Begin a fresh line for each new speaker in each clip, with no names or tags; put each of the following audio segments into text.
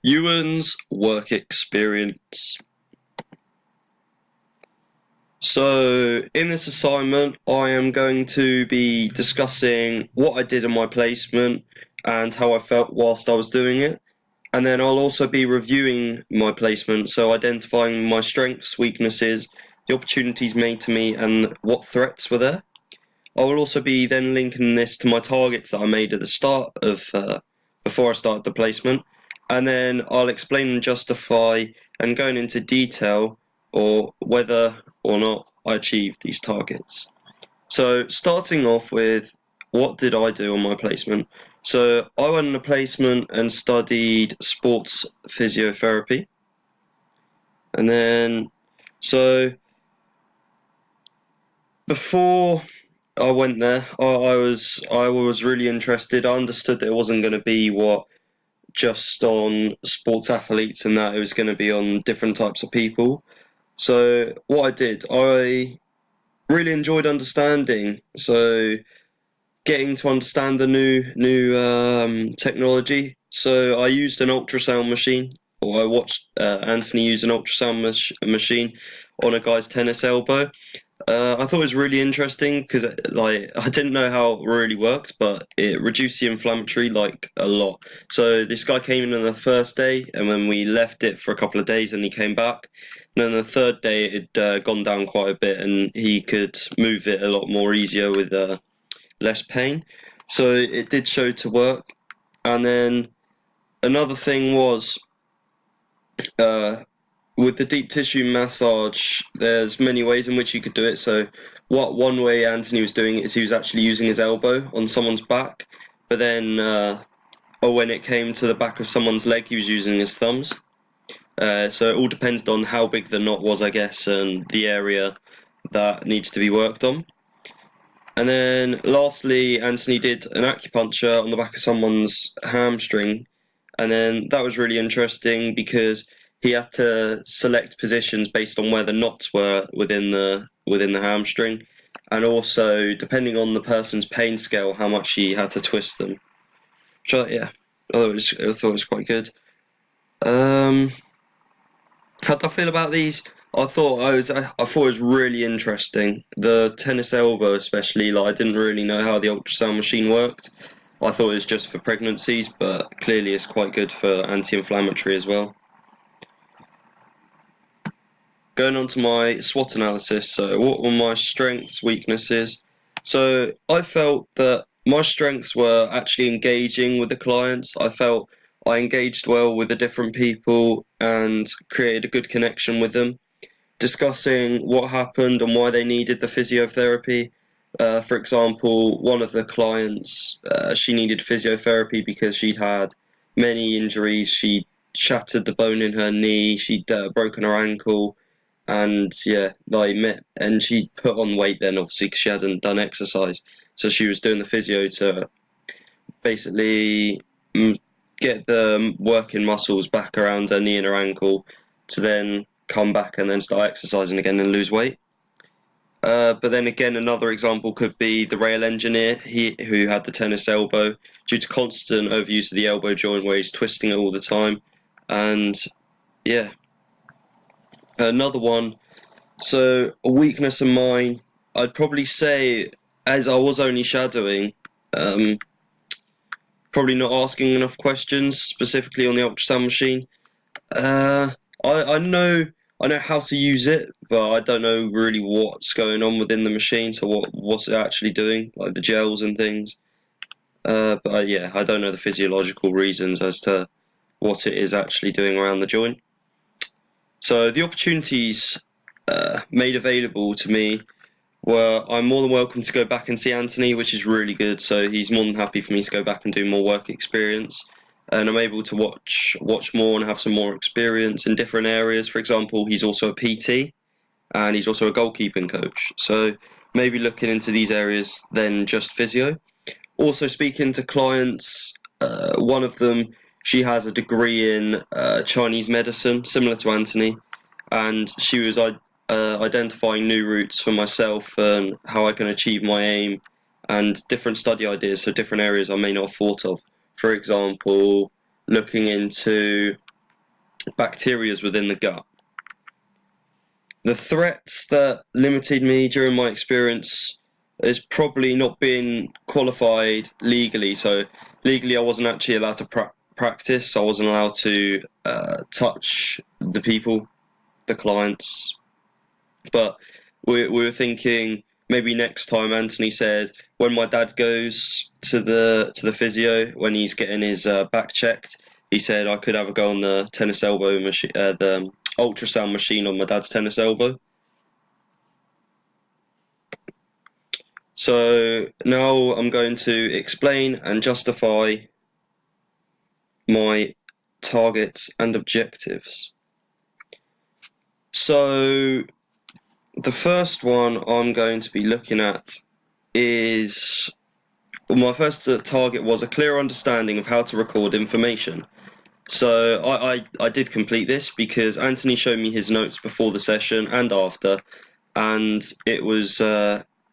Ewan's work experience. So, in this assignment, I am going to be discussing what I did in my placement and how I felt whilst I was doing it. And then I'll also be reviewing my placement, so identifying my strengths, weaknesses, the opportunities made to me, and what threats were there. I will also be then linking this to my targets that I made at the start of before I started the placement, and then I'll explain and justify and going into detail or whether or not I achieved these targets. So starting off with what did I do on my placement? So I went on a placement and studied sports physiotherapy, and then so before I went there. I was really interested. I understood that it wasn't going to be what just on sports athletes and that it was going to be on different types of people. So what I did, I really enjoyed understanding. So getting to understand the new technology. So I used an ultrasound machine, or I watched Anthony use an ultrasound machine on a guy's tennis elbow. I thought it was really interesting because like I didn't know how it really worked, but it reduced the inflammatory like a lot. So this guy came in on the first day, and when we left it for a couple of days, and he came back. And then the third day, it had gone down quite a bit, and he could move it a lot more easier with less pain. So it did show to work. And then another thing was uh, with the deep tissue massage, there's many ways in which you could do it. So, what one way Anthony was doing it is he was actually using his elbow on someone's back, but then, or when it came to the back of someone's leg, he was using his thumbs. So it all depended on how big the knot was, I guess, and the area that needs to be worked on. And then, lastly, Anthony did an acupuncture on the back of someone's hamstring, and then that was really interesting because he had to select positions based on where the knots were within the hamstring, and also depending on the person's pain scale, how much he had to twist them. So yeah, I thought it was quite good. Um, how do I feel about these? I thought it was really interesting. The tennis elbow, especially, like I didn't really know how the ultrasound machine worked. I thought it was just for pregnancies, but clearly it's quite good for anti-inflammatory as well. Going on to my SWOT analysis, so what were my strengths, weaknesses? So I felt that my strengths were actually engaging with the clients. I felt I engaged well with the different people and created a good connection with them, discussing what happened and why they needed the physiotherapy. For example, one of the clients, she needed physiotherapy because she'd had many injuries. She shattered the bone in her knee, she'd broken her ankle, and yeah, and she put on weight then, obviously, because she hadn't done exercise. So she was doing the physio to basically mm, get the working muscles back around her knee and her ankle to then come back and then start exercising again and lose weight. But then again, another example could be the rail engineer, who had the tennis elbow due to constant overuse of the elbow joint, where he's twisting it all the time. And yeah, another one. So a weakness of mine, I'd probably say, as I was only shadowing, um, probably not asking enough questions, specifically on the ultrasound machine. Uh, I know how to use it, but I don't know really what's going on within the machine. So what's it actually doing, like the gels and things. But yeah, I don't know the physiological reasons as to what it is actually doing around the joint. So the opportunities made available to me were I'm more than welcome to go back and see Anthony, which is really good. So he's more than happy for me to go back and do more work experience, and I'm able to watch more and have some more experience in different areas. For example, he's also a PT and he's also a goalkeeping coach. So maybe looking into these areas than just physio. Also speaking to clients, one of them, she has a degree in Chinese medicine, similar to Anthony, and she was identifying new routes for myself and how I can achieve my aim and different study ideas, so different areas I may not have thought of. For example, looking into bacteria within the gut. The threats that limited me during my experience is probably not being qualified legally. So legally, I wasn't actually allowed to practice. I wasn't allowed to touch the people, the clients. But we were thinking maybe next time. Anthony said when my dad goes to the physio when he's getting his back checked, he said I could have a go on the tennis elbow machine, the ultrasound machine on my dad's tennis elbow. So now I'm going to explain and justify my targets and objectives. So the first one I'm going to be looking at is my first target was a clear understanding of how to record information. So I did complete this because Anthony showed me his notes before the session and after, and it was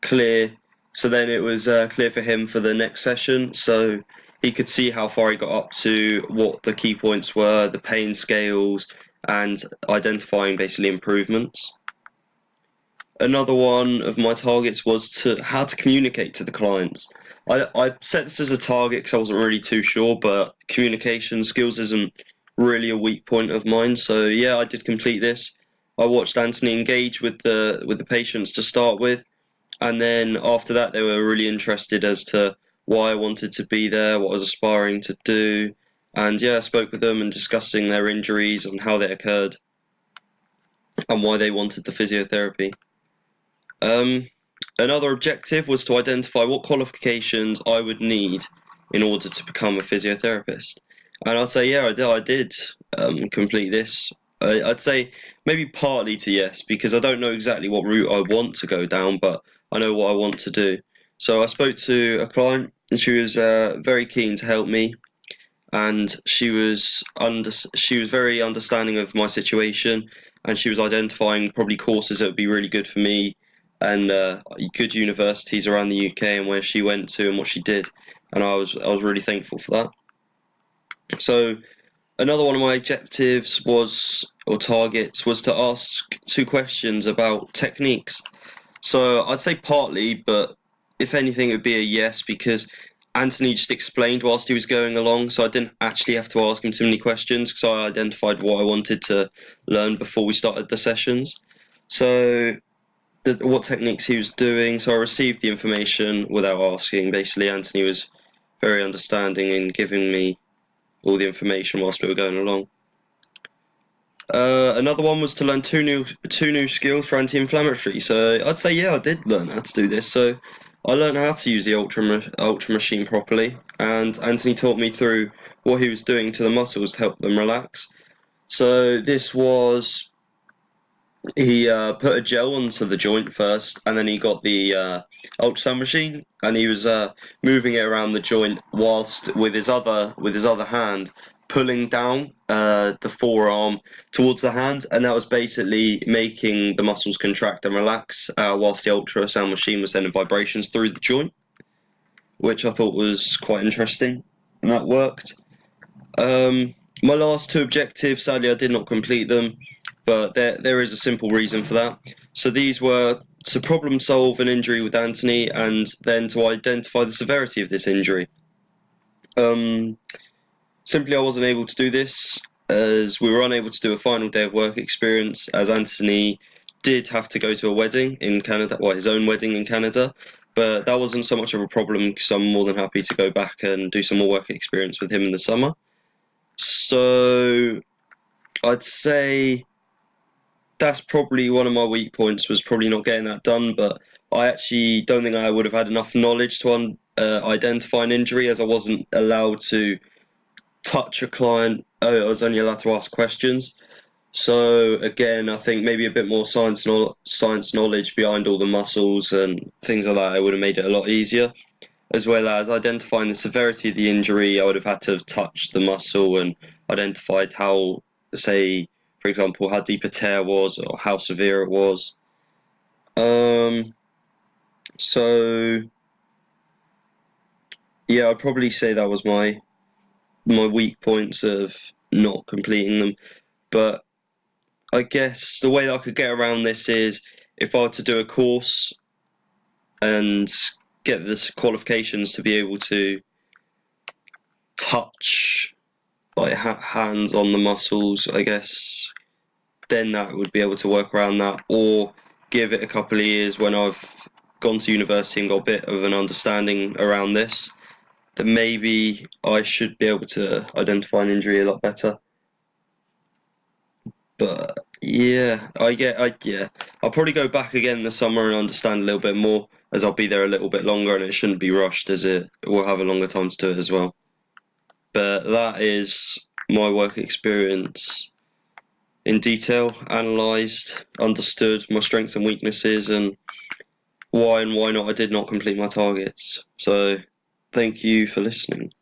clear. So then it was clear for him for the next session. So he could see how far he got up to, what the key points were, the pain scales, and identifying basically improvements. Another one of my targets was to how to communicate to the clients. I set this as a target because I wasn't really too sure, but communication skills isn't really a weak point of mine. So yeah, I did complete this. I watched Anthony engage with the patients to start with, and then after that, they were really interested as to why I wanted to be there, what I was aspiring to do, and yeah, I spoke with them and discussing their injuries and how they occurred and why they wanted the physiotherapy. Um, Another objective was to identify what qualifications I would need in order to become a physiotherapist. And I'd say, yeah, I did complete this. I'd say maybe partly to yes, because I don't know exactly what route I want to go down, but I know what I want to do. So I spoke to a client, and she was very keen to help me, and she was very understanding of my situation, and she was identifying probably courses that would be really good for me and good universities around the UK and where she went to and what she did, and I was really thankful for that. So another one of my objectives was or targets was to ask 2 questions about techniques. So I'd say partly, but if anything, it would be a yes because Anthony just explained whilst he was going along, so I didn't actually have to ask him too many questions because I identified what I wanted to learn before we started the sessions. So what techniques he was doing, so I received the information without asking. Basically, Anthony was very understanding in giving me all the information whilst we were going along. Another one was to learn two new skills for anti-inflammatory. So I'd say yeah, I did learn how to do this. So I learned how to use the ultra machine properly, and Anthony taught me through what he was doing to the muscles to help them relax. So this was he put a gel onto the joint first, and then he got the ultrasound machine, and he was moving it around the joint whilst with his other hand pulling down the forearm towards the hand, and that was basically making the muscles contract and relax whilst the ultrasound machine was sending vibrations through the joint, which I thought was quite interesting, and that worked. My last 2 objectives, sadly, I did not complete them, but there is a simple reason for that. So these were to problem solve an injury with Anthony, and then to identify the severity of this injury. Um, Simply, I wasn't able to do this as we were unable to do a final day of work experience, as Anthony did have to go to a wedding in Canada, well, his own wedding in Canada. But that wasn't so much of a problem because I'm more than happy to go back and do some more work experience with him in the summer. So I'd say that's probably one of my weak points was probably not getting that done, but I actually don't think I would have had enough knowledge to identify an injury as I wasn't allowed to touch a client. I was only allowed to ask questions. So again, I think maybe a bit more science knowledge behind all the muscles and things like that, it would have made it a lot easier. As well as identifying the severity of the injury, I would have had to have touched the muscle and identified how, say, for example, how deep a tear was or how severe it was. Um, so yeah, I'd probably say that was my weak points of not completing them. But I guess the way that I could get around this is if I were to do a course and get the qualifications to be able to touch like hands on the muscles, I guess, then that would be able to work around that, or give it a couple of years when I've gone to university and got a bit of an understanding around this, then maybe I should be able to identify an injury a lot better. But yeah, I'll probably go back again in the summer and understand a little bit more, as I'll be there a little bit longer and it shouldn't be rushed, as it will have a longer time to do it as well. But that is my work experience in detail, analysed, understood my strengths and weaknesses, and why not I did not complete my targets. So thank you for listening.